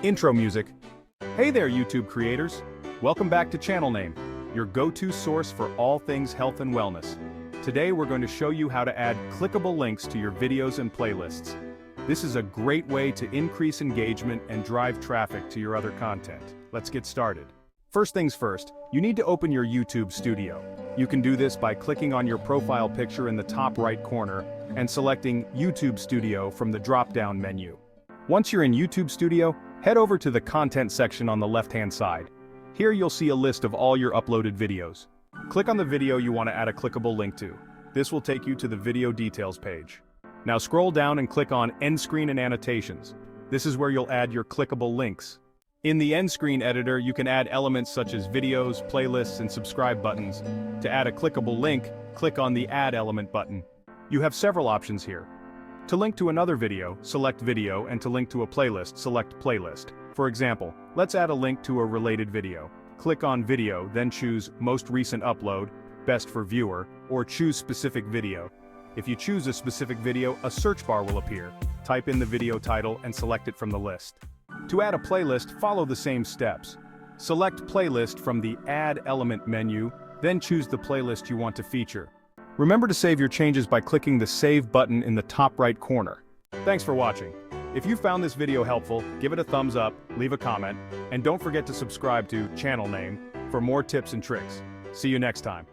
Intro music. Hey there, YouTube creators. Welcome back to Channel Name, your go-to source for all things health and wellness. Today we're going to show you how to add clickable links to your videos and playlists. This is a great way to increase engagement and drive traffic to your other content. Let's get started. First things first, you need to open your YouTube Studio. You can do this by clicking on your profile picture in the top right corner and selecting YouTube Studio from the drop-down menu. Once you're in YouTube Studio, head over to the content section on the left-hand side. Here you'll see a list of all your uploaded videos. Click on the video you want to add a clickable link to. This will take you to the video details page. Now scroll down and click on End Screen and Annotations. This is where you'll add your clickable links. In the end screen editor, you can add elements such as videos, playlists, and subscribe buttons. To add a clickable link, click on the Add Element button. You have several options here. To link to another video, select Video, and to link to a playlist, select Playlist. For example, let's add a link to a related video. Click on Video, then choose Most Recent Upload, Best for Viewer, or choose Specific Video. If you choose a specific video, a search bar will appear. Type in the video title and select it from the list. To add a playlist, follow the same steps. Select Playlist from the Add Element menu, then choose the playlist you want to feature. Remember to save your changes by clicking the Save button in the top right corner. Thanks for watching. If you found this video helpful, give it a thumbs up, leave a comment, and don't forget to subscribe to Channel Name for more tips and tricks. See you next time.